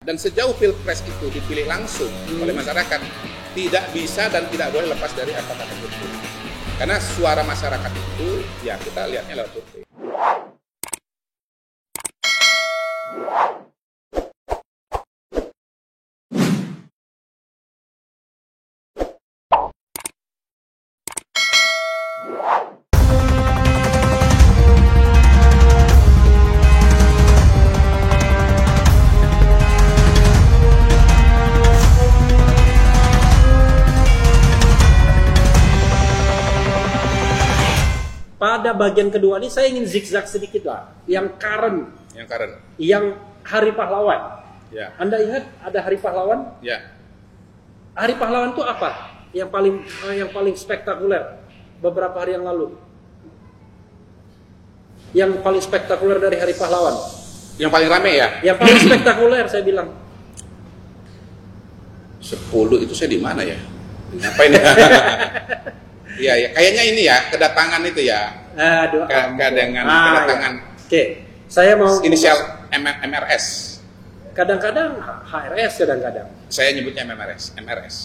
Dan sejauh pilpres itu dipilih langsung oleh masyarakat, tidak bisa dan tidak boleh lepas dari apa kata survei. Karena suara masyarakat itu, ya kita lihatnya lewat survei. Pada bagian kedua ini saya ingin zigzag sedikit lah, yang current, yang Hari Pahlawan. Ya. Anda ingat ada Hari Pahlawan? Ya. Hari Pahlawan itu apa? Yang paling spektakuler beberapa hari yang lalu. Yang paling spektakuler dari Hari Pahlawan. Yang paling rame ya? Yang paling spektakuler saya bilang. 10 itu saya di mana ya? Ngapain ya? Iya ya, kayaknya ini ya kedatangan itu ya. Kedatangan. Ya. Oke, saya mau inisial MRS. Kadang-kadang HRS, kadang-kadang. Saya nyebutnya MRS.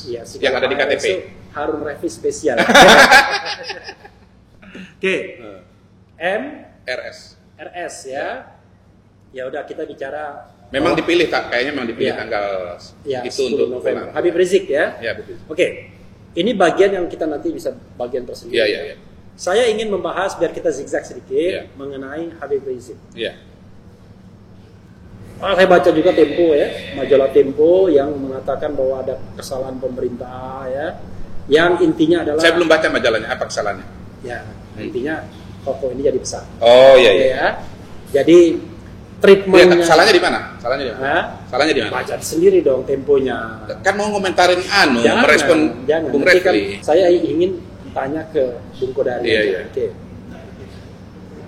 Iya, yang ada di KTP. Harun Revi spesial. Oke. RS ya. Ya udah kita bicara. Memang dipilih Kak, kayaknya memang dipilih tanggal itu untuk November. Habib Rizik ya. Ya betul. Oke. Ini bagian yang kita nanti bisa bagian tersendiri. Iya. Saya ingin membahas biar kita zigzag sedikit mengenai Habib Rizik. Iya. Saya baca juga Tempo ya, majalah Tempo yang mengatakan bahwa ada kesalahan pemerintah ya, yang intinya adalah. Saya belum baca majalahnya, apa kesalahannya? Ya, intinya toko ini jadi besar. Oh iya. Jadi treatmentnya. Salahnya di mana? Salahnya di mana? Baca sendiri dong Temponya. Kan mau ngomentarin merespon Bung Refli. Kan saya ingin tanya ke Bung Kodari. Iya. Oke.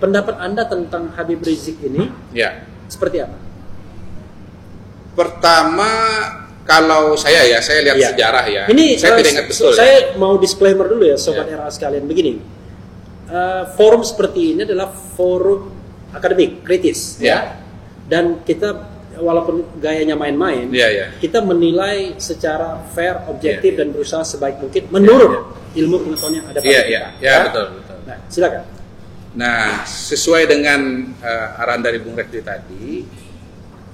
Pendapat Anda tentang Habib Rizik ini seperti apa? Pertama, kalau saya lihat sejarah ya. Ini saya tidak ingat betul. Saya mau disclaimer dulu ya, sobat era sekalian. Begini, forum seperti ini adalah forum akademik, kritis, dan kita walaupun gayanya main-main, kita menilai secara fair, objektif dan berusaha sebaik mungkin menurut ilmu pengetahuan yang ada pada kita. Iya, betul. Nah, silakan. Nah, sesuai dengan arahan dari Bung Refli tadi,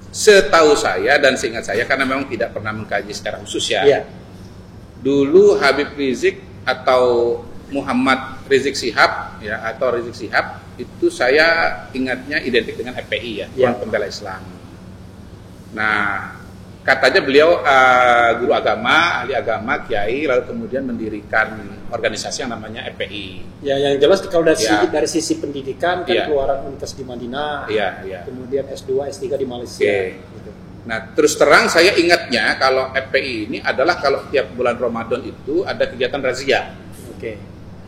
setahu saya dan seingat saya, karena memang tidak pernah mengkaji secara khusus dulu Habib Rizik atau Muhammad Rizik Shihab atau Rizik Shihab itu saya ingatnya identik dengan FPI Front Pembela Islam. Nah, katanya beliau guru agama, ahli agama, kiai, lalu kemudian mendirikan organisasi yang namanya FPI. Ya, yang jelas kalau dari sisi pendidikan kan keluaran Universitas di Madinah, kemudian S2, S3 di Malaysia. Gitu. Nah, terus terang saya ingatnya kalau FPI ini adalah kalau tiap bulan Ramadan itu ada kegiatan razia.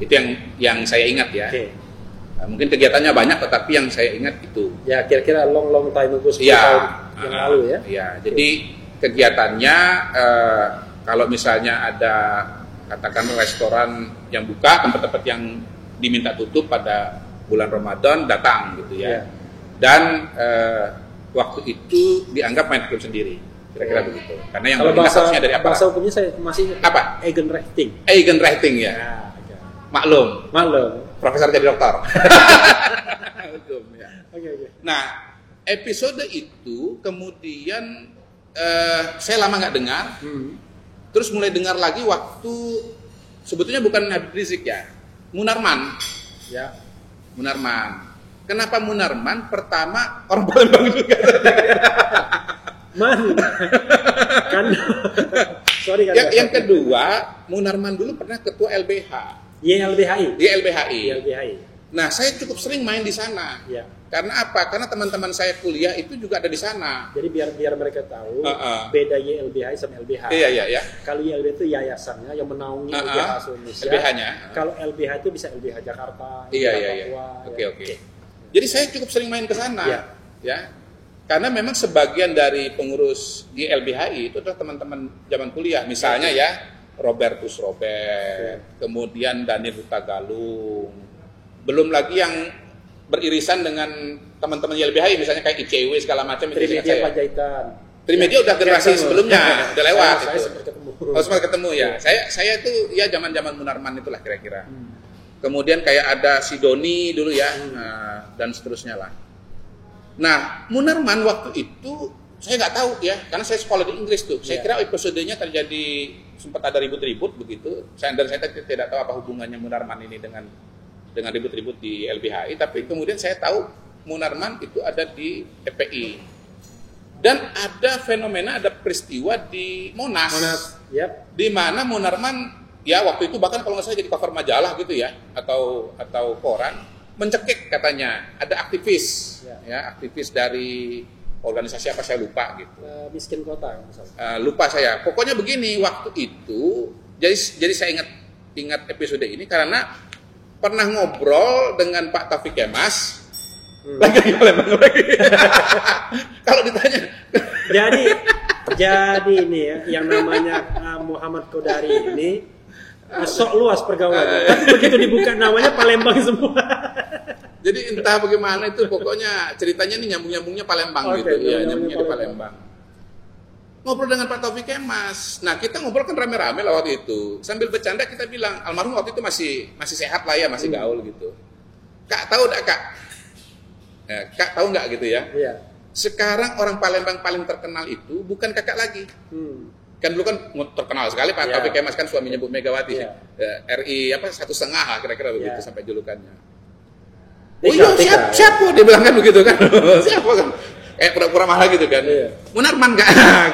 Itu yang saya ingat ya. Nah, mungkin kegiatannya banyak, tetapi yang saya ingat itu. Ya, kira-kira long time ago 10 tahun yang lalu ya. Ya, jadi kegiatannya kalau misalnya ada katakan restoran yang buka, tempat-tempat yang diminta tutup pada bulan Ramadan datang gitu ya. Dan waktu itu dianggap main hakim sendiri. Kira-kira begitu. Karena yang harusnya dari apa? Bahasa hukumnya saya masih apa? Eigenrechting ya. Maklum. Profesor jadi dokter. Hukum ya. Nah, episode itu kemudian saya lama nggak dengar. Terus mulai dengar lagi waktu sebetulnya bukan Habib Rizik ya, Munarman. Munarman. Kenapa Munarman? Pertama orang Palembang juga. Yang kedua, Munarman dulu pernah ketua LBH. YLBHI. Nah, saya cukup sering main di sana. Karena apa? Karena teman-teman saya kuliah itu juga ada di sana. Jadi biar mereka tahu beda YLBHI sama LBH. Iya. Kalau YLBH itu yayasannya yang menaungi LBH Indonesia. LBH-nya. Kalau LBH itu bisa LBH Jakarta. Iya. Oke. Jadi saya cukup sering main ke sana. Ya. Karena memang sebagian dari pengurus di LBHI itu adalah teman-teman zaman kuliah. Misalnya Robertus Robert, kemudian Daniel Hutagalung, belum lagi yang beririsan dengan teman-teman YLBHI, misalnya kayak ICW segala macam. Trimedia Panjaitan. Trimedia udah generasi sebelumnya, udah lewat. Saya sempat ketemu. Oh, sempat ketemu ya. Saya itu ya zaman-zaman Munarman itulah kira-kira. Kemudian kayak ada si Doni dulu ya, dan seterusnya lah. Nah, Munarman waktu itu saya nggak tahu ya, karena saya sekolah di Inggris tuh. Saya kira episodenya terjadi sempat ada ribut-ribut begitu. Saya tidak tahu apa hubungannya Munarman ini dengan ribut-ribut di LBHI. Tapi kemudian saya tahu Munarman itu ada di EPI. Dan ada fenomena, ada peristiwa di Monas. Di mana Munarman ya waktu itu bahkan kalau nggak salah jadi cover majalah gitu ya, atau koran, mencekik katanya ada aktivis ya aktivis dari organisasi apa saya lupa gitu. Miskin Kota misalnya. Lupa saya. Pokoknya begini, waktu itu jadi saya ingat episode ini karena pernah ngobrol dengan Pak Taufik Kemas. Lagi kalau ditanya. Jadi ini ya, yang namanya Muhammad Kodari ini sok luas pergaulannya. Tapi begitu dibuka namanya Palembang semua. Jadi entah bagaimana itu, pokoknya ceritanya ini nyambung-nyambungnya Palembang gitu. Ya, nyambungnya di Palembang. Ngobrol dengan Pak Taufik Kemas. Nah, kita ngobrol kan rame-rame lah waktu itu. Sambil bercanda kita bilang, almarhum waktu itu masih sehat lah ya, masih gaul gitu. Kak, tahu enggak Kak? Ya, Kak tahu nggak gitu ya? Iya. Sekarang orang Palembang paling terkenal itu bukan Kakak lagi. Kan dulu kan terkenal sekali Pak Taufik Kemas kan suaminya Bu Megawati. RI apa 1,5 lah kira-kira begitu sampai julukannya. Oh iya siap dia bilang kan begitu kan. Siapa kan? Pura-pura mahal gitu kan. Munarman nggak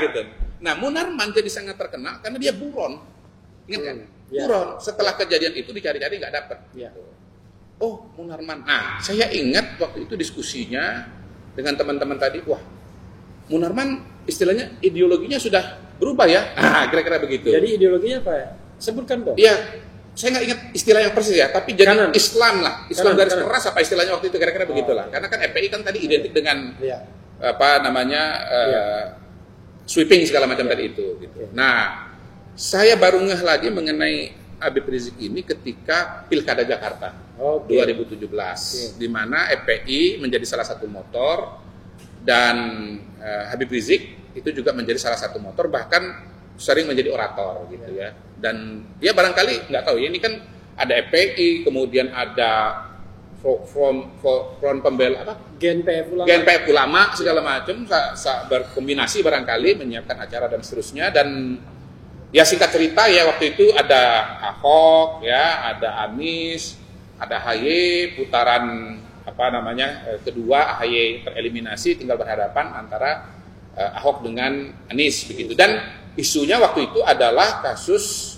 gitu. Nah Munarman jadi sangat terkenal karena dia buron. Ingat kan? Buron. Setelah kejadian itu dicari-cari nggak dapat. Oh, Munarman. Nah, saya ingat waktu itu diskusinya dengan teman-teman tadi, wah, Munarman istilahnya ideologinya sudah berubah ya. Nah, kira-kira begitu. Jadi ideologinya apa ya? Sebutkan dong. Iya, saya nggak ingat istilah yang persis ya, tapi jadi Islam lah. Islam garis keras apa istilahnya waktu itu kira-kira begitulah. Karena kan FPI kan tadi identik dengan apa namanya sweeping segala macam tadi itu. Gitu. Nah, saya baru ngeh lagi mengenai Habib Rizik ini ketika Pilkada Jakarta 2017, di mana FPI menjadi salah satu motor dan Habib Rizik itu juga menjadi salah satu motor, bahkan sering menjadi orator gitu ya. Dan dia barangkali nggak tahu ya, ini kan ada FPI, kemudian ada Front Pembela apa? GNPF Ulama segala macam berkombinasi barangkali menyiapkan acara dan seterusnya. Dan ya singkat cerita ya waktu itu ada Ahok ya, ada Anies, ada AHY, putaran apa namanya kedua AHY tereliminasi, tinggal berhadapan antara Ahok dengan Anies begitu. Dan isunya waktu itu adalah kasus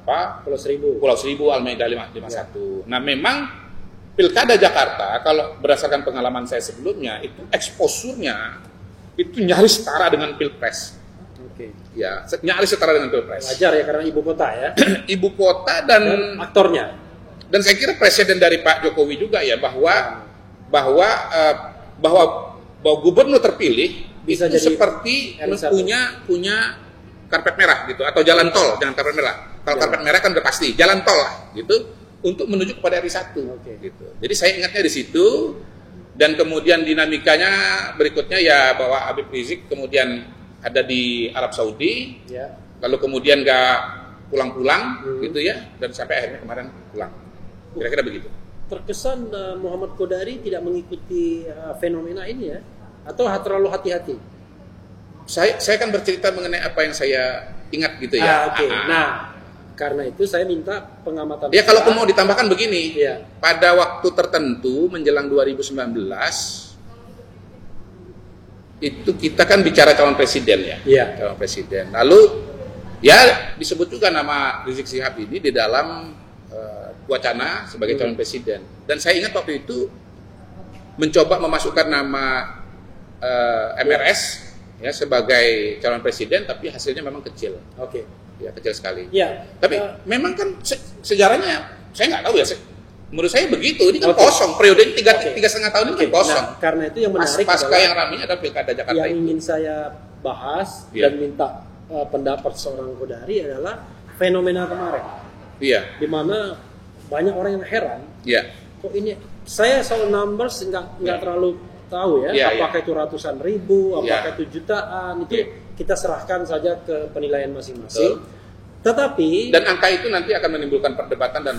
Pulau Seribu Al-Ma'idah 51. Nah, memang Pilkada Jakarta kalau berdasarkan pengalaman saya sebelumnya itu eksposurnya itu nyaris setara dengan Pilpres. Ya, nyaris setara dengan Pilpres. Wajar ya karena ibu kota ya. Ibu kota dan aktornya. Dan saya kira presiden dari Pak Jokowi juga ya bahwa gubernur terpilih bisa itu jadi seperti punya karpet merah gitu, atau jalan tol dengan karpet merah. Kalau karpet merah kan udah pasti jalan tol lah gitu untuk menuju kepada RI1 gitu. Jadi saya ingatnya di situ. Dan kemudian dinamikanya berikutnya ya bahwa Habib Rizik kemudian ada di Arab Saudi, lalu kemudian nggak pulang-pulang gitu ya, dan sampai akhirnya kemarin pulang. Kira-kira begitu. Terkesan Muhammad Kodari tidak mengikuti fenomena ini ya, atau terlalu hati-hati? Saya kan bercerita mengenai apa yang saya ingat gitu ya. Nah, karena itu saya minta pengamatan. Ya kalau mau ditambahkan begini, pada waktu tertentu menjelang 2019 itu kita kan bicara calon presiden ya, calon presiden. Lalu ya disebut juga nama Rizik Syihab ini di dalam wacana sebagai calon presiden. Dan saya ingat waktu itu mencoba memasukkan nama MRS ya sebagai calon presiden, tapi hasilnya memang kecil. Ya kecil sekali. Tapi memang kan sejarahnya saya nggak tahu ya. Menurut saya begitu, ini kan kosong, periode ini 3,5 tahun ini kan kosong. Nah, karena itu yang menarik pasca yang ramainya adalah Pilkada Jakarta yang ingin saya bahas dan minta pendapat seorang Kodari adalah fenomena kemarin. Di mana banyak orang yang heran. Kok ini saya soal numbers nggak terlalu tahu ya, apakah itu ratusan ribu, apakah itu jutaan, itu kita serahkan saja ke penilaian masing-masing. Tetapi dan angka itu nanti akan menimbulkan perdebatan dan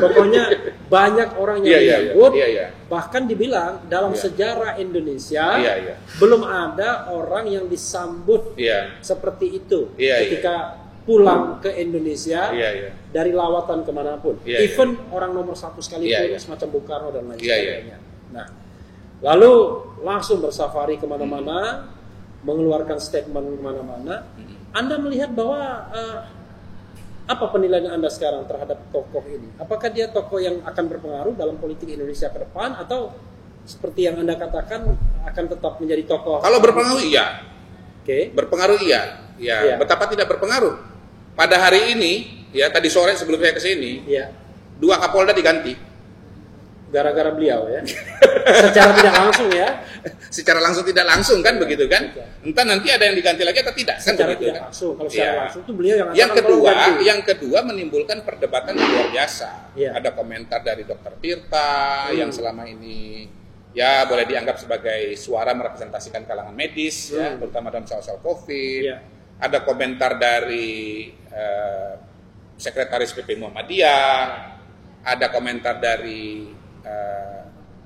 pokoknya banyak orang yang menyebut, bahkan dibilang dalam sejarah Indonesia belum ada orang yang disambut seperti itu ketika pulang ke Indonesia dari lawatan kemanapun, even orang nomor satu sekalipun semacam Bung Karno dan lain sebagainya. Nah, lalu langsung bersafari kemana-mana, mengeluarkan statement kemana-mana. Anda melihat bahwa apa penilaian Anda sekarang terhadap tokoh ini? Apakah dia tokoh yang akan berpengaruh dalam politik Indonesia ke depan, atau seperti yang Anda katakan akan tetap menjadi tokoh? Kalau berpengaruh iya. Berpengaruh iya. Betapa tidak berpengaruh. Pada hari ini, tadi sore sebelum saya ke sini, 2 Kapolda diganti. Gara-gara beliau ya. Secara tidak langsung ya. Secara langsung tidak langsung kan begitu kan? Entah nanti ada yang diganti lagi atau tidak. Secara kan tidak langsung. Kalau secara langsung itu beliau yang kedua menimbulkan perdebatan yang luar biasa. Ada komentar dari Dr. Tirta yang selama ini boleh dianggap sebagai suara merepresentasikan kalangan medis terutama dalam soal COVID. Ada komentar dari Sekretaris PP Muhammadiyah, ada komentar dari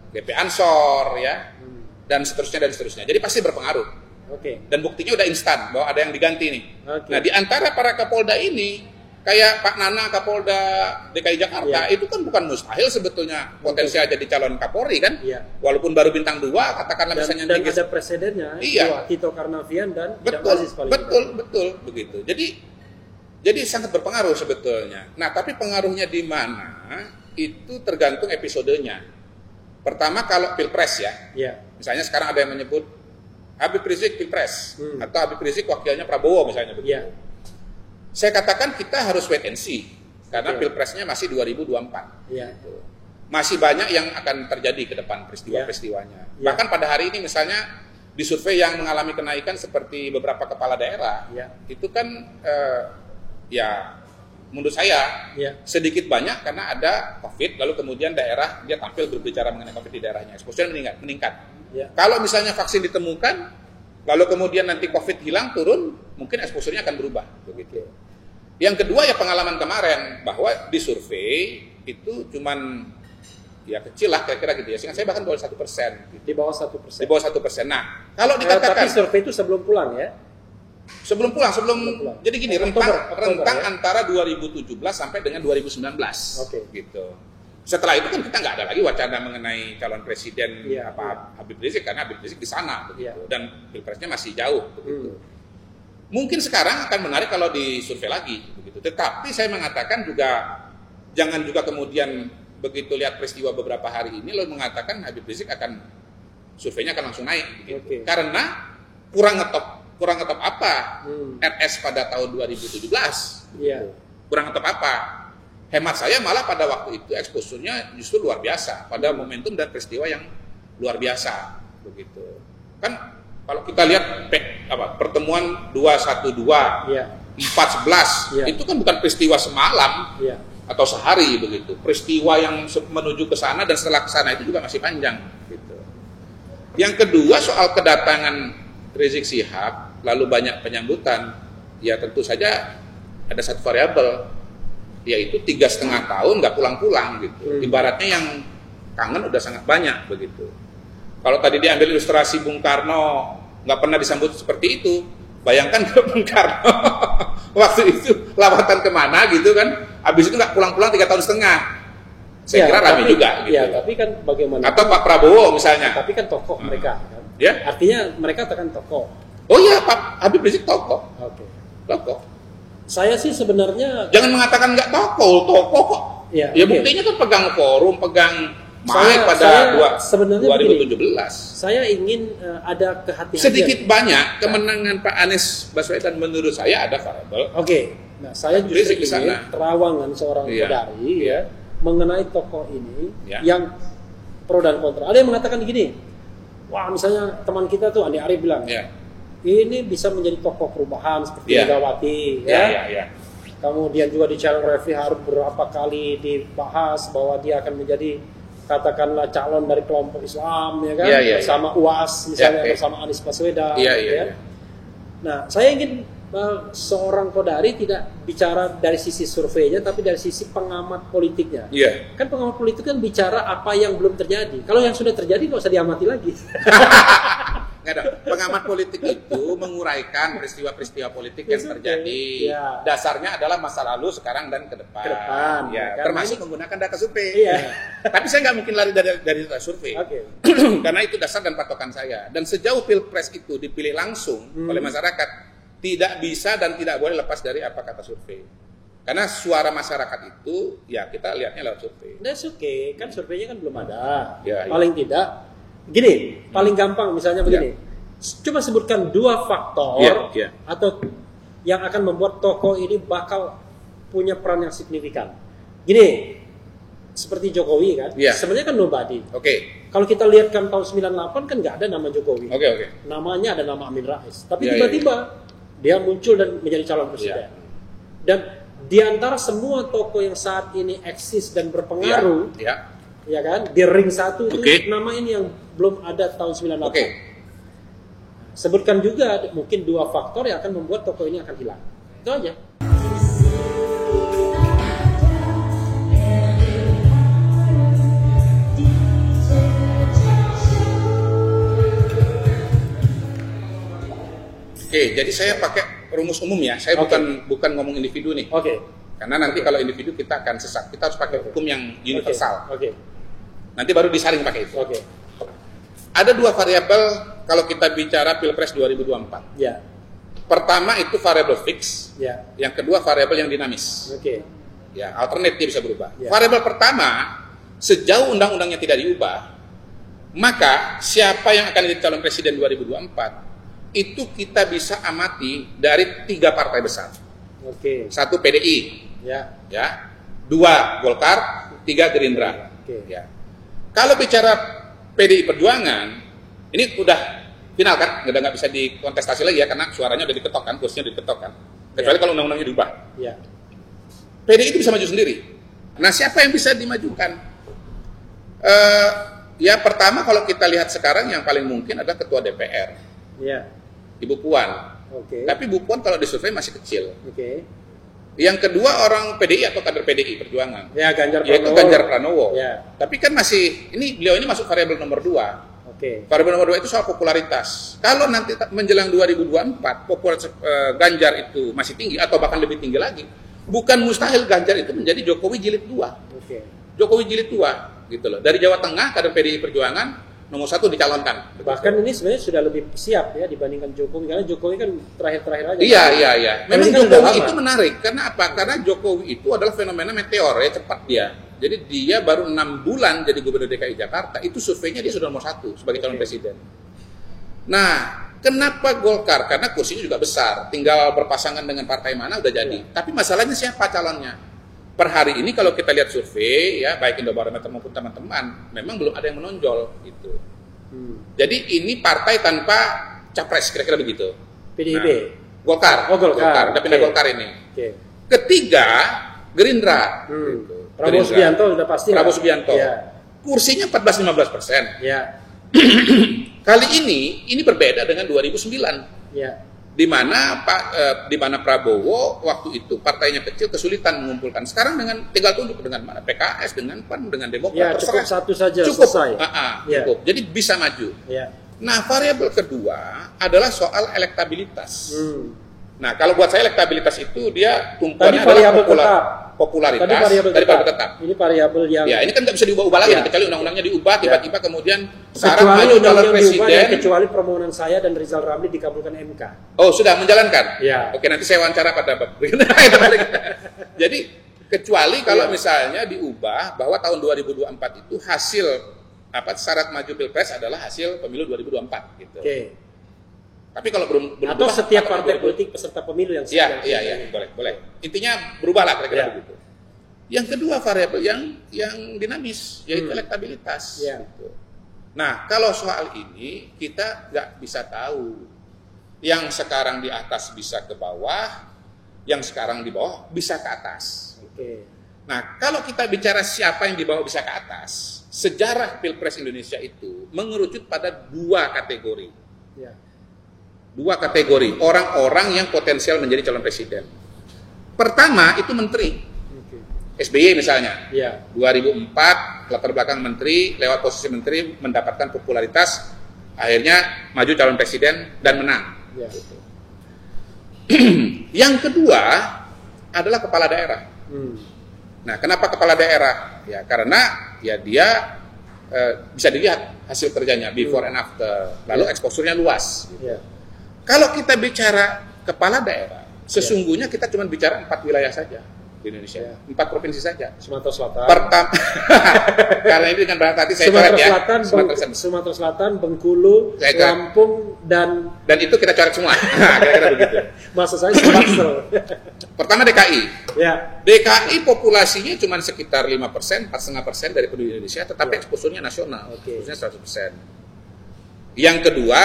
GP Ansor dan seterusnya. Jadi pasti berpengaruh. Dan buktinya udah instan bahwa ada yang diganti nih. Nah, di antara para Kapolda ini kayak Pak Nana Kapolda DKI Jakarta itu kan bukan mustahil sebetulnya potensial jadi calon Kapolri kan. Walaupun baru bintang 2 katakanlah misalnya dan ada presidennya Tito Karnavian dan betul begitu. Jadi sangat berpengaruh sebetulnya. Nah, tapi pengaruhnya di mana? Itu tergantung episodenya. Pertama kalau Pilpres misalnya sekarang ada yang menyebut Habib Rizik Pilpres atau Habib Rizik wakilnya Prabowo misalnya begitu. Saya katakan kita harus wait and see karena Pilpresnya masih 2024. Masih banyak yang akan terjadi ke depan peristiwa-peristiwanya. Bahkan pada hari ini misalnya di survei yang mengalami kenaikan seperti beberapa kepala daerah itu kan menurut saya sedikit banyak karena ada COVID, lalu kemudian daerah dia tampil berbicara mengenai COVID di daerahnya, exposure-nya meningkat. Kalau misalnya vaksin ditemukan, lalu kemudian nanti COVID hilang turun, mungkin exposure-nya akan berubah. Begitu. Yang kedua pengalaman kemarin bahwa di survei itu cuman kecil lah kira-kira gitu ya. Sehingga saya bahkan 1%. Gitu. Di bawah 1%. Di bawah 1%. Nah, kalau dikatakan tapi survei itu sebelum pulang ya. Sebelum pulang. Jadi gini, rentang antara 2017 sampai dengan 2019. Gitu. Setelah itu kan kita nggak ada lagi wacana mengenai calon presiden Habib Rizik karena Habib Rizik di sana begitu. Dan Pilpresnya masih jauh begitu. Mungkin sekarang akan menarik kalau disurvei lagi begitu. Tetapi saya mengatakan juga jangan juga kemudian begitu lihat peristiwa beberapa hari ini lalu mengatakan Habib Rizik akan surveinya akan langsung naik begitu. Karena kurang ngetop apa RS pada tahun 2017 kurang ngetop apa. Hemat saya malah pada waktu itu exposure-nya justru luar biasa pada momentum dan peristiwa yang luar biasa begitu. Kan kalau kita lihat pertemuan 212 411 itu kan bukan peristiwa semalam atau sehari begitu. Peristiwa yang menuju ke sana dan setelah ke sana itu juga masih panjang gitu. Yang kedua soal kedatangan Rizik Syihab lalu banyak penyambutan, tentu saja ada satu variabel, yaitu 3,5 tahun nggak pulang-pulang gitu. Ibaratnya yang kangen udah sangat banyak begitu. Kalau tadi diambil ilustrasi Bung Karno nggak pernah disambut seperti itu, bayangkan kalau Bung Karno waktu itu lawatan kemana gitu kan, habis itu nggak pulang-pulang 3,5 tahun. Saya kira ramai juga gitu. Tapi kan bagaimana? Atau Pak Prabowo misalnya. Tapi kan tokoh mereka kan. Artinya mereka tekan tokoh. Oh iya, Pak Habib Rizik tokoh. Tokoh. Saya sih sebenarnya jangan mengatakan nggak tokoh kok. Buktinya kan pegang forum, pegang mic pada 2017. Saya ingin ada kehati-hatian. Sedikit banyak kemenangan Pak Anies Baswedan menurut saya ada variabel. Nah, saya justru ingin terawangan seorang Kodari mengenai tokoh ini yang pro dan kontra. Ada yang mengatakan gini, wah misalnya teman kita tuh Andi Arief bilang, ini bisa menjadi tokoh perubahan seperti Megawati, Kemudian juga di channel Refli Harun berapa kali dibahas bahwa dia akan menjadi katakanlah calon dari kelompok Islam ya kan, bersama UAS misalnya, bersama Anies Baswedan. Nah, saya ingin seorang Kodari tidak bicara dari sisi surveinya, tapi dari sisi pengamat politiknya. Kan pengamat politik kan bicara apa yang belum terjadi. Kalau yang sudah terjadi nggak usah diamati lagi. Nggak ada. Pengamat politik itu menguraikan peristiwa-peristiwa politik yang terjadi. Dasarnya adalah masa lalu, sekarang, dan ke depan. Termasuk menggunakan data survei. Tapi saya nggak mungkin lari dari data survei. Karena itu dasar dan patokan saya. Dan sejauh Pilpres itu dipilih langsung oleh masyarakat, tidak bisa dan tidak boleh lepas dari apa kata survei. Karena suara masyarakat itu, ya kita lihatnya lewat survei. That's okay, kan surveinya kan belum ada. Paling tidak, gini, paling gampang misalnya begini. Coba sebutkan 2 faktor atau yang akan membuat tokoh ini bakal punya peran yang signifikan. Gini, seperti Jokowi kan, sebenarnya kan nobody. Kalau kita lihat kan tahun 98 kan nggak ada nama Jokowi. Namanya ada nama Amin Rais. Tapi tiba-tiba dia muncul dan menjadi calon presiden. Dan di antara semua tokoh yang saat ini eksis dan berpengaruh, ya kan, di ring 1 itu nama ini yang belum ada tahun 98. Sebutkan juga mungkin 2 faktor yang akan membuat tokoh ini akan hilang. Itu aja. Jadi saya pakai rumus umum ya. Saya bukan ngomong individu nih. Karena nanti kalau individu kita akan sesat. Kita harus pakai hukum yang universal. Nanti baru disaring pakai itu. Ada 2 variabel kalau kita bicara Pilpres 2024. Pertama itu variabel fix. Yang kedua variabel yang dinamis. Alternatif bisa berubah. Variabel pertama, sejauh undang-undangnya tidak diubah, maka siapa yang akan jadi calon presiden 2024 itu kita bisa amati dari 3 partai besar. 1 PDI, 2 Golkar, 3 Gerindra. Kalau bicara PDI Perjuangan, ini udah final kan, udah nggak bisa dikontestasi lagi ya, karena suaranya udah diketok kan, kursinya diketok kan. Kecuali kalau undang-undangnya diubah. PDI itu bisa maju sendiri. Nah, siapa yang bisa dimajukan? Ya pertama kalau kita lihat sekarang yang paling mungkin adalah Ketua DPR. Ibu Puan. Tapi Ibu Puan kalau disurvei masih kecil. Yang kedua orang PDI atau kader PDI Perjuangan. Yaitu Ganjar Pranowo. Tapi kan masih, beliau ini masuk variabel nomor 2. Variabel nomor 2 itu soal popularitas. Kalau nanti menjelang 2024 popularitas Ganjar itu masih tinggi atau bahkan lebih tinggi lagi, bukan mustahil Ganjar itu menjadi Jokowi jilid 2. Jokowi jilid 2 gitu loh. Dari Jawa Tengah kader PDI Perjuangan nomor 1 dicalonkan. Bahkan ini sebenarnya sudah lebih siap ya dibandingkan Jokowi, karena Jokowi kan terakhir-terakhir aja. Iya. Memang Jokowi itu menarik. Karena apa? Karena Jokowi itu adalah fenomena meteor ya, cepat dia. Jadi dia baru 6 bulan jadi gubernur DKI Jakarta, itu surveinya dia sudah nomor 1 sebagai calon presiden. Nah, kenapa Golkar? Karena kursinya juga besar, tinggal berpasangan dengan partai mana udah jadi. Tapi masalahnya siapa calonnya? Per hari ini kalau kita lihat survei ya, baik Indobarometer maupun teman-teman, memang belum ada yang menonjol gitu. Jadi ini partai tanpa capres, kira-kira begitu. PDIP. Golkar. Golkar. Udah pindah Golkar ini. Ketiga, Gerindra. Prabowo Subianto sudah pasti. Prabowo Subianto. Kursinya 14-15%. Kali ini berbeda dengan 2009. Di mana Prabowo waktu itu partainya kecil, kesulitan mengumpulkan. Sekarang tinggal tunduk dengan mana? PKS, dengan PAN, dengan Demokrat. Cukup satu saja cukup. Selesai. Cukup. Jadi bisa maju. Nah, variabel kedua adalah soal elektabilitas. Nah, kalau buat saya elektabilitas itu dia tumpuannya adalah popularitas dari variabel tetap. Ini variabel yang ini kan nggak bisa diubah-ubah lagi, kecuali undang-undangnya diubah tiba-tiba kemudian syarat maju calon presiden. Kecuali permohonan saya dan Rizal Ramli dikabulkan MK. Oh, sudah menjalankan. Oke, nanti saya wawancara pada Jadi kecuali kalau misalnya diubah bahwa tahun 2024 itu hasil syarat maju Pilpres adalah hasil pemilu 2024 gitu. Tapi kalau belum atau setiap partai politik peserta pemilu yang iya, boleh. Intinya berubahlah kira-kira begitu. Yang kedua variabel yang dinamis yaitu elektabilitas. Gitu. Nah, kalau soal ini kita nggak bisa tahu. Yang sekarang di atas bisa ke bawah, yang sekarang di bawah bisa ke atas. Nah, kalau kita bicara siapa yang dibawa bisa ke atas, sejarah Pilpres Indonesia itu mengerucut pada dua kategori. Ya. Dua kategori, orang-orang yang potensial menjadi calon presiden. Pertama, itu menteri. SBY misalnya, 2004 latar belakang menteri, lewat posisi menteri mendapatkan popularitas, akhirnya maju calon presiden dan menang. Gitu. Yang kedua adalah kepala daerah. Nah, kenapa kepala daerah? Ya karena ya dia bisa dilihat hasil kerjanya before and after, lalu exposure-nya luas. Gitu. Kalau kita bicara kepala daerah, sesungguhnya kita cuma bicara 4 wilayah saja di Indonesia, 4 provinsi saja. Sumatera Selatan. Karena ini dengan bahasa tadi saya coret ya. Sumatera Selatan, Bengkulu, Lampung dan itu kita coret semua. Kira-kira begitu. Maksud saya Sumatera. Pertama DKI. Ya. DKI populasinya cuma sekitar 5%, 4,5% dari penduduk Indonesia, tetapi eksposurnya nasional, eksposurnya 100%. Yang kedua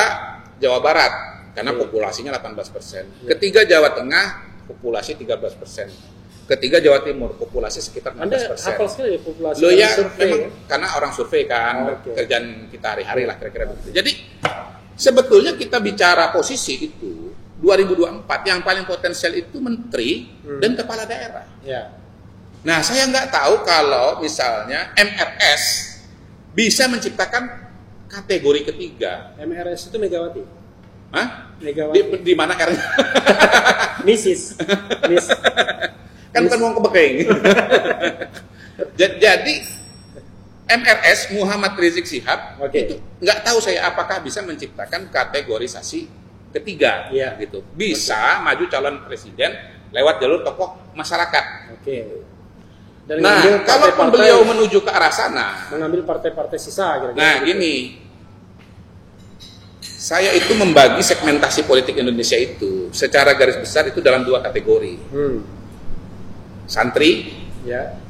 Jawa Barat, karena populasinya 18%. Ketiga Jawa Tengah, populasi 13%. Ketiga Jawa Timur, populasi sekitar 16%. Anda hafal sekali populasi. Loh ya, memang karena orang survei kan, kerjaan kita hari-hari lah kira-kira begitu. Jadi sebetulnya kita bicara posisi itu 2024 yang paling potensial itu menteri dan kepala daerah. Ya. Nah, saya nggak tahu kalau misalnya MRS bisa menciptakan kategori ketiga. MRS itu Megawati. Hah? Megawati. Di mana R? Miss. Kan bukan uang kebeking. Jadi MRS Muhammad Rizik Syihab itu nggak tahu saya apakah bisa menciptakan kategorisasi ketiga, gitu. Bisa maju calon presiden lewat jalur tokoh masyarakat. Dan nah, kalau beliau menuju ke arah sana, mengambil partai-partai sisa. Kira-kira nah, gini. Saya itu membagi segmentasi politik Indonesia itu secara garis besar itu dalam 2 kategori. Santri,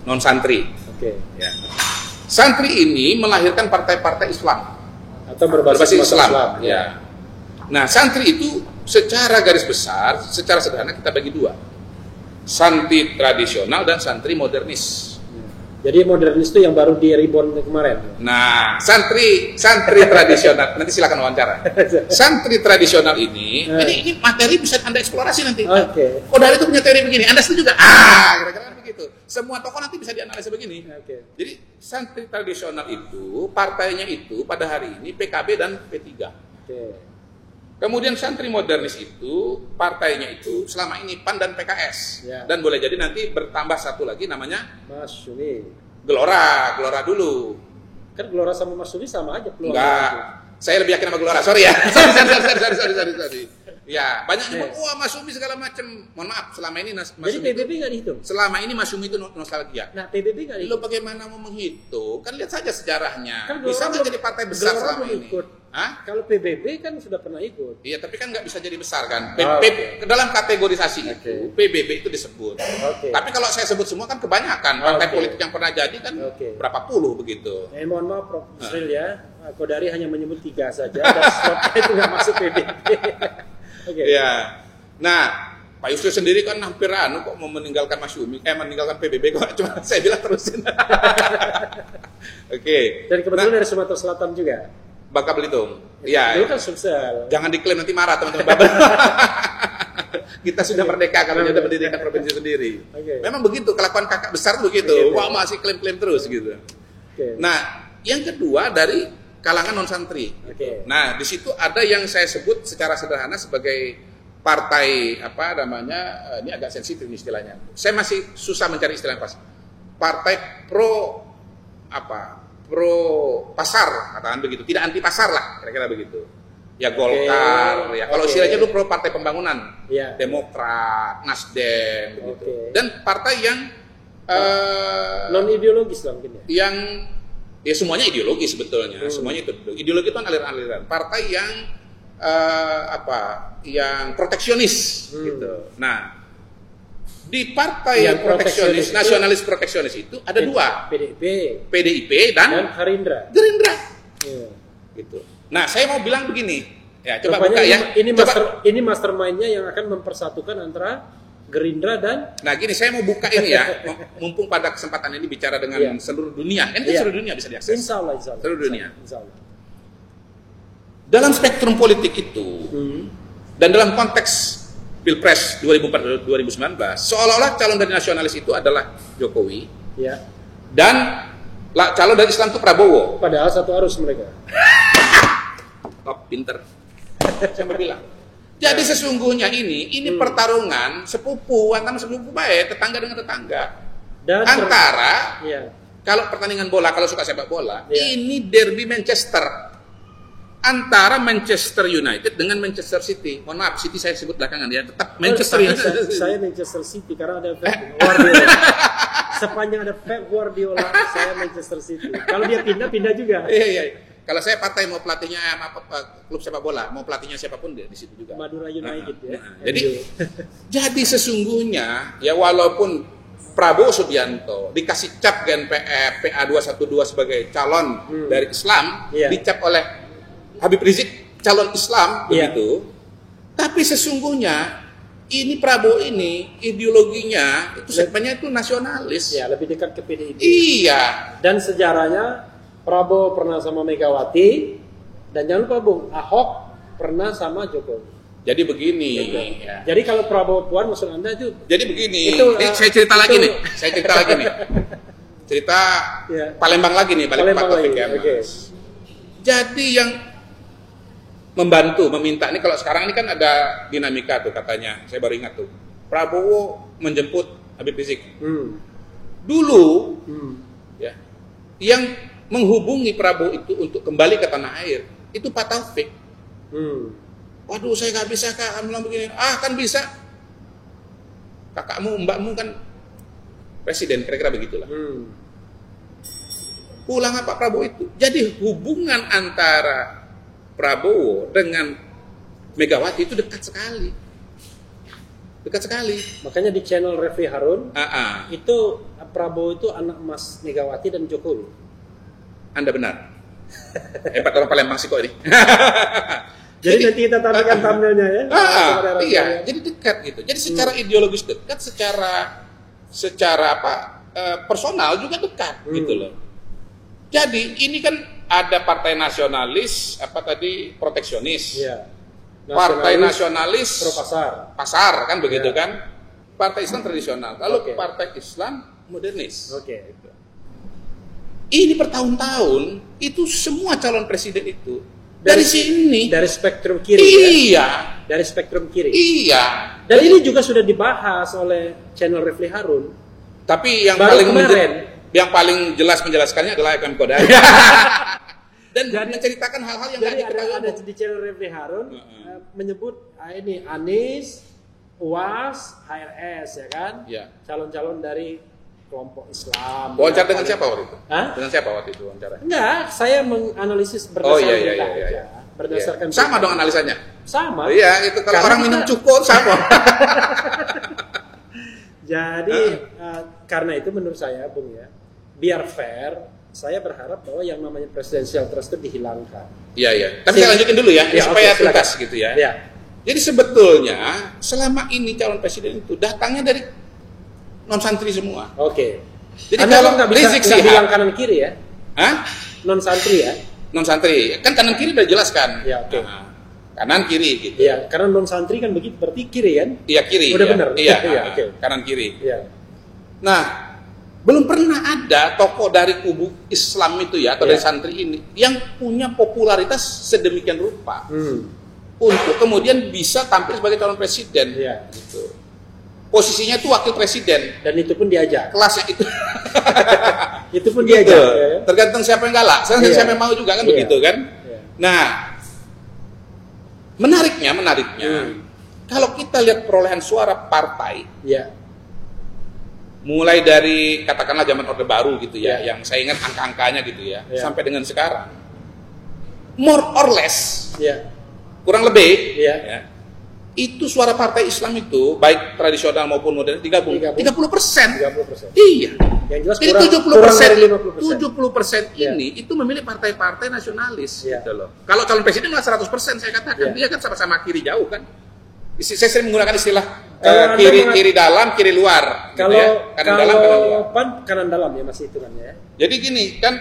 non santri. Ya. Santri ini melahirkan partai-partai Islam atau berbasis Islam. Ya. Nah, santri itu secara garis besar, secara sederhana kita bagi 2. Santri tradisional dan santri modernis. Jadi modernis itu yang baru di Reborn kemarin. Nah, santri tradisional nanti silakan wawancara. Santri tradisional ini materi bisa Anda eksplorasi nanti. Oh, dari itu punya teori begini. Anda setuju juga? Kira-kira begitu. Semua tokoh nanti bisa dianalisa begini. Jadi santri tradisional itu partainya itu pada hari ini PKB dan P3. Kemudian santri modernis itu partainya itu selama ini PAN dan PKS. Dan boleh jadi nanti bertambah satu lagi namanya Mas Sumi. Gelora dulu. Kan Gelora sama Mas Sumi sama aja peluangnya. Enggak. Saya lebih yakin sama Gelora. Sorry ya. Sorry. Ya, banyak yang wah Mas Sumi segala macam. Mohon maaf, selama ini Mas Jadi Sumi PBB nggak dihitung? Selama ini Mas Sumi itu nostalgia. Nah, PBB nggak dihitung? Lo bagaimana mau menghitung? Kan lihat saja sejarahnya. Kan bisa nggak jadi partai besar selama ini? Hah? Kalau PBB kan sudah pernah ikut. Iya, tapi kan nggak bisa jadi besar kan. Dalam kategorisasi itu PBB itu disebut. Tapi kalau saya sebut semua kan kebanyakan partai politik yang pernah jadi kan berapa puluh begitu. Mohon maaf Prof. Yusril ya, Kodari hanya menyebut 3 saja. Dan slotnya itu nggak masuk PBB. Ya. Nah, Pak Yusril sendiri kan hampir kok mau meninggalkan Mas Yumi, meninggalkan PBB kok, cuma saya bilang terusin. Dan kebetulan dari Sumatera Selatan juga. Bangka Belitung. Iya. Itu kan Sumsel. Jangan diklaim nanti marah teman-teman Bapak. Kita sudah merdeka kalau sudah berdirikan provinsi sendiri. Memang begitu kelakuan kakak besar begitu. Wah, masih klaim-klaim terus gitu. Nah, yang kedua dari kalangan non santri. Nah, di situ ada yang saya sebut secara sederhana sebagai partai ini agak sensitif istilahnya. Saya masih susah mencari istilah yang pas. Partai pro pasar, katakan begitu. Tidak anti pasar lah, kira-kira begitu. Ya Golkar, ya kalau istilahnya itu pro partai pembangunan. Demokrat, Nasdem begitu. Dan partai yang non ideologis lah mungkin ya. Yang ya semuanya ideologi sebetulnya. Semuanya itu ideologi itu kan aliran-aliran. Partai yang yang proteksionis gitu. Nah, di partai yang proteksionis, nasionalis proteksionis itu ada 2. PDIP dan Gerindra. Gitu. Nah, saya mau bilang begini. Ya, coba buka ya. Ini mastermind-nya yang akan mempersatukan antara Gerindra dan. Nah gini, saya mau buka ini ya, mumpung pada kesempatan ini bicara dengan seluruh dunia, kan seluruh dunia bisa diakses. Insya Allah. Seluruh dunia. Insya Allah. Dalam spektrum politik itu, dan dalam konteks Pilpres 2019, seolah-olah calon dari nasionalis itu adalah Jokowi, dan calon dari Islam itu Prabowo. Padahal satu arus mereka. Top, pinter. Saya mau bilang. Jadi sesungguhnya ini pertarungan sepupu antara sepupu baik, tetangga dengan tetangga. Dan antara kalau pertandingan bola, kalau suka sepak bola, ini derby Manchester. Antara Manchester United dengan Manchester City. Mohon maaf, City saya sebut belakangan ya, tetap Manchester United. Saya Manchester City karena ada Pep Guardiola. Sepanjang ada Pep Guardiola, saya Manchester City. Kalau dia pindah juga. Iya. Kalau saya partai mau pelatihnya klub sepak bola, mau pelatihnya siapapun dia di situ juga. Madura United ya. Jadi sesungguhnya ya walaupun Prabowo Subianto dikasih cap GNPF PA212 sebagai calon dari Islam, dicap oleh Habib Rizik calon Islam begitu. Tapi sesungguhnya ini Prabowo ini ideologinya itu segmennya itu nasionalis. Ya, lebih dekat ke PDIP. Iya. Dan sejarahnya Prabowo pernah sama Megawati, dan jangan lupa Bung, Ahok pernah sama Jokowi. Jadi begini. Ya. Jadi kalau Prabowo Puan maksud Anda itu? Jadi begini. Saya cerita lagi nih. Cerita Palembang lagi nih, balik Pak Taufik ya. Jadi yang meminta ini kalau sekarang ini kan ada dinamika tuh katanya, saya baru ingat tuh. Prabowo menjemput Habib Rizik. Dulu ya, yang menghubungi Prabowo itu untuk kembali ke tanah air itu Pak Taufik. Waduh, saya nggak bisa Kak, bilang begini. Kan bisa. Kakakmu, mbakmu kan presiden, kira-kira begitulah. Pulang Pak Prabowo itu. Jadi hubungan antara Prabowo dengan Megawati itu dekat sekali. Makanya di channel Refli Harun itu Prabowo itu anak Mas Megawati dan Jokowi. Anda benar. Hebat orang Palembang sih kok ini. Jadi nanti kita tampilkan thumbnailnya ya. Iya, jadi dekat gitu. Jadi secara ideologis dekat, secara personal juga dekat gitu loh. Jadi ini kan ada partai nasionalis, proteksionis. Partai nasionalis pro pasar kan begitu kan. Partai Islam tradisional. Lalu partai Islam modernis. Ini bertahun-tahun itu semua calon presiden itu dari sini. Dari spektrum kiri. Iya. Dari spektrum kiri. Iya. Dan ini juga sudah dibahas oleh channel Refli Harun. Tapi yang paling jelas menjelaskannya adalah FM Kodari. Dan menceritakan hal-hal yang jadi ada di channel Refli Harun menyebut ini Anies, UAS, HRS ya kan? Calon-calon dari kelompok Islam. Wawancara dengan siapa waktu itu? Dengan siapa waktu itu wawancara? Enggak, saya menganalisis berdasarkan berita aja. Berdasarkan sama dong analisanya? Sama. Iya, itu kalau orang minum cukup sama. Jadi karena itu menurut saya Bung ya, biar fair, saya berharap bahwa yang namanya presidential trust itu dihilangkan. Iya. Tapi saya lanjutin dulu ya, supaya tuntas gitu ya. Jadi sebetulnya selama ini calon presiden itu datangnya dari non santri semua. Jadi Anda kalau nggak bisa bilang kanan kiri ya? Non santri ya? Non santri kan kanan kiri udah jelas kan? Kanan kiri gitu. Iya, karena non santri kan begitu berarti kiri kan? Iya kiri. Udah benar. Iya. Kanan kiri. Nah, belum pernah ada tokoh dari kubu Islam itu ya atau dari santri ini yang punya popularitas sedemikian rupa untuk kemudian bisa tampil sebagai calon presiden. Gitu. Posisinya itu wakil presiden dan itu pun diajak. Kelasnya itu. Itu pun diajak. Tergantung siapa yang galak. Siapa yang mau juga kan begitu kan. Nah, menariknya kalau kita lihat perolehan suara partai, mulai dari katakanlah zaman Orde Baru gitu ya, yang saya ingat angka-angkanya gitu ya, sampai dengan sekarang, more or less, kurang lebih, itu suara partai Islam itu baik tradisional maupun modern digabung 30%. Iya. Yang jelas jadi 70% ini itu memilih partai-partai nasionalis gitu loh. Kalau calon presiden malah 100% saya katakan dia kan sama-sama kiri jauh kan. Saya sering menggunakan istilah kiri dalam, kiri luar. Kalau gitu ya. Kanan dalam, kanan luar. PAN kanan dalam ya masih hitungannya ya. Jadi gini kan,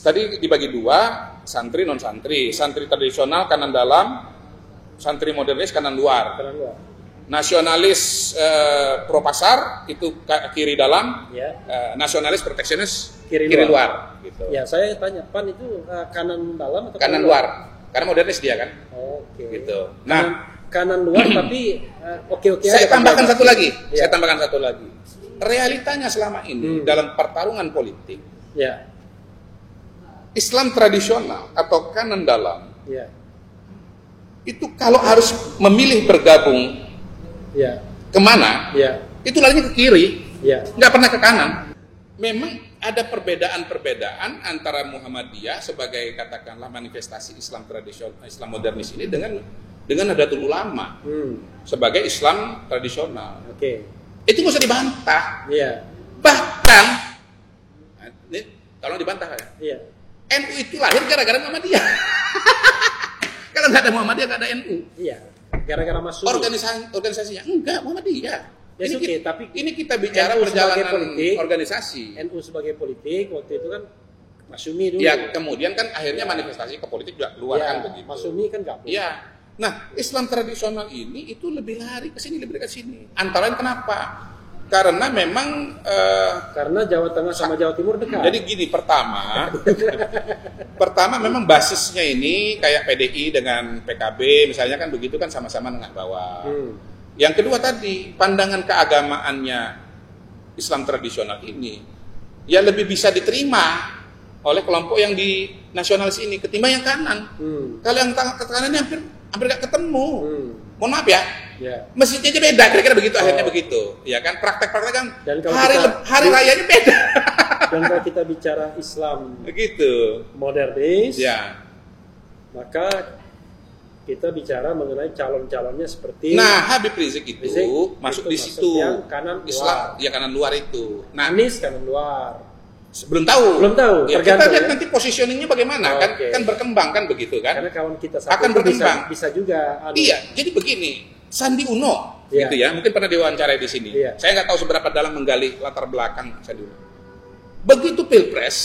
tadi dibagi dua, santri non santri, santri tradisional kanan dalam, santri modernis kanan luar. Kanan luar. Nasionalis pro pasar itu kiri dalam, Ya. Nasionalis proteksionis Kiri luar. Gitu. Ya, saya tanya, PAN itu kanan dalam atau Kanan luar, karena modernis dia kan. Oke. Gitu. Kanan luar tapi oke-oke aja. Saya tambahkan satu lagi. Ya. Saya tambahkan satu lagi. Realitanya selama ini dalam pertarungan politik, Ya. Islam tradisional atau kanan dalam Ya. itu kalau harus memilih bergabung Ya. kemana, Ya. itu larinya ke kiri, Ya. nggak pernah ke kanan. Memang ada perbedaan-perbedaan antara Muhammadiyah sebagai katakanlah manifestasi Islam tradisional, Islam modernis ini dengan Nahdlatul Ulama sebagai Islam tradisional. Oke. Itu nggak usah dibantah. Iya. Bahkan, ini tolong dibantah ya. Iya. NU itu lahir gara-gara Muhammadiyah. Kalau nggak ada Muhammadiyah nggak ada NU. Iya. Gara-gara masuk. Organisasinya enggak Muhammadiyah. Ya, tapi ini kita bicara NU perjalanan sebagai politik, organisasi. NU sebagai politik waktu itu kan Masyumi dulu. Ya kemudian kan akhirnya manifestasi ke politik juga keluar kan begitu. Masyumi kan gabung. Iya. Nah Islam tradisional ini itu lebih lari ke sini, lebih ke sini. Antara lain kenapa? Karena memang karena Jawa Tengah sama Jawa Timur dekat. Jadi gini, pertama memang basisnya ini kayak PDI dengan PKB misalnya kan begitu kan sama-sama nengah bawah. Yang kedua tadi pandangan keagamaannya Islam tradisional ini ya lebih bisa diterima oleh kelompok yang di nasionalis ini ketimbang yang kanan. Kalau yang kanan ini hampir gak ketemu. Mohon maaf ya. Ya. Masjidnya aja beda, kira-kira begitu akhirnya begitu. Ya kan praktek-praktek kan hari rayanya beda. Dan kalau kita bicara Islam begitu modernis, ya, maka kita bicara mengenai calon-calonnya seperti Habib Rizik itu masuk di situ. Yang kanan Islam, ya kanan luar itu. Anies kanan luar. Belum tahu. Ya, kita lihat nanti positioningnya bagaimana kan berkembang kan begitu kan. Karena kawan kita satu akan berkembang. Bisa juga. Iya, jadi begini. Sandi Uno, gitu ya, mungkin pernah diwawancarai di sini. Saya nggak tahu seberapa dalam menggali latar belakang Sandi Uno. Begitu Pilpres,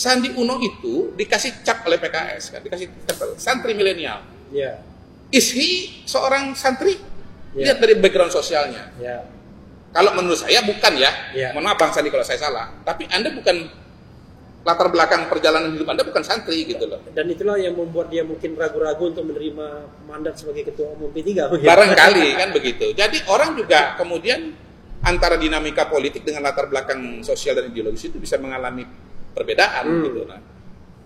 Sandi Uno itu dikasih cap oleh PKS, kan? Dikasih cap santri milenial. Iya. Is he seorang santri? Lihat dari background sosialnya. Iya. Kalau menurut saya bukan ya. Mohon maaf Bang Sandi kalau saya salah. Tapi Anda bukan latar belakang perjalanan hidup Anda bukan santri gitu loh. Dan itulah yang membuat dia mungkin ragu-ragu untuk menerima mandat sebagai ketua umum P3. Barangkali kan begitu. Jadi orang juga kemudian antara dinamika politik dengan latar belakang sosial dan ideologis itu bisa mengalami perbedaan gitu. Nah,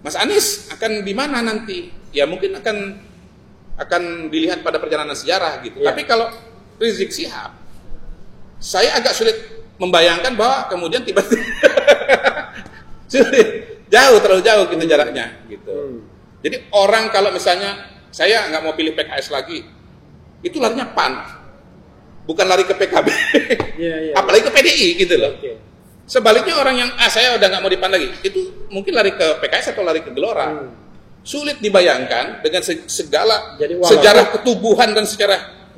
Mas Anies akan di mana nanti? Ya mungkin akan dilihat pada perjalanan sejarah gitu. Tapi kalau Rizik Syihab, saya agak sulit membayangkan bahwa kemudian tiba-tiba terlalu jauh gitu jaraknya gitu. Jadi orang kalau misalnya saya nggak mau pilih PKS lagi, itu larinya PAN, bukan lari ke PKB, apalagi ke PDI gitu loh. Sebaliknya orang yang saya udah nggak mau di PAN lagi, itu mungkin lari ke PKS atau lari ke Gelora. Sulit dibayangkan dengan segala sejarah ketubuhan dan sejarah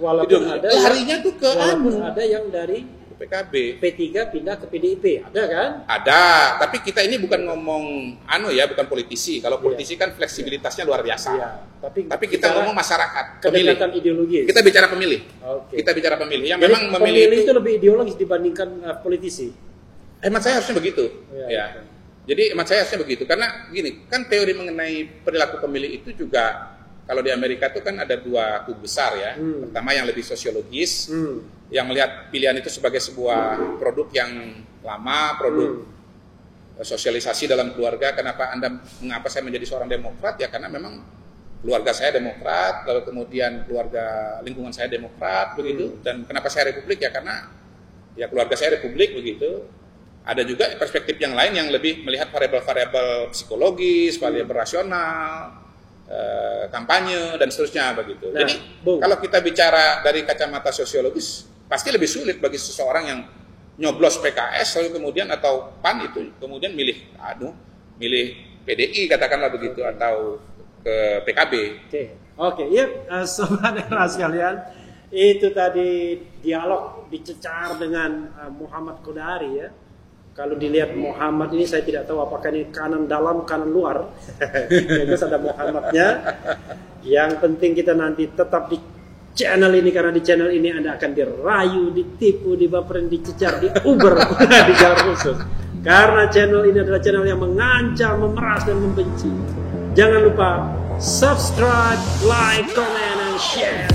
larinya tuh ke ada yang dari PKB. P3 pindah ke PDIP, ada kan? Ada, tapi kita ini bukan ngomong bukan politisi. Kalau politisi kan fleksibilitasnya luar biasa. Tapi kita ngomong masyarakat, pemilih. Ideologis. Kita bicara pemilih. Kita bicara pemilih yang jadi, memang memilih itu lebih ideologis dibandingkan politisi. Hemat saya harusnya begitu. Jadi hemat saya harusnya begitu karena gini, kan teori mengenai perilaku pemilih itu juga kalau di Amerika itu kan ada dua kubu besar ya. Pertama yang lebih sosiologis, yang melihat pilihan itu sebagai sebuah produk yang lama, produk sosialisasi dalam keluarga. Mengapa saya menjadi seorang Demokrat? Ya karena memang keluarga saya Demokrat, lalu kemudian keluarga lingkungan saya Demokrat begitu. Dan kenapa saya Republik? Ya karena ya keluarga saya Republik begitu. Ada juga perspektif yang lain yang lebih melihat variabel-variabel psikologis, variabel rasional, kampanye dan seterusnya begitu. Jadi kalau kita bicara dari kacamata sosiologis pasti lebih sulit bagi seseorang yang nyoblos PKS lalu kemudian atau PAN itu kemudian milih PDI katakanlah begitu atau ke PKB. Oke, ya sobat era sekalian, Itu tadi dialog dicecar dengan Muhammad Qodari ya. Kalau dilihat Muhammad ini saya tidak tahu apakah ini kanan dalam kanan luar. Terus ada Muhammadnya. Yang penting kita nanti tetap di channel ini, karena di channel ini Anda akan dirayu, ditipu, dibaperin, dicecar, diuber di jalan khusus. Karena channel ini adalah channel yang mengancam, memeras dan membenci. Jangan lupa subscribe, like, comment, and share.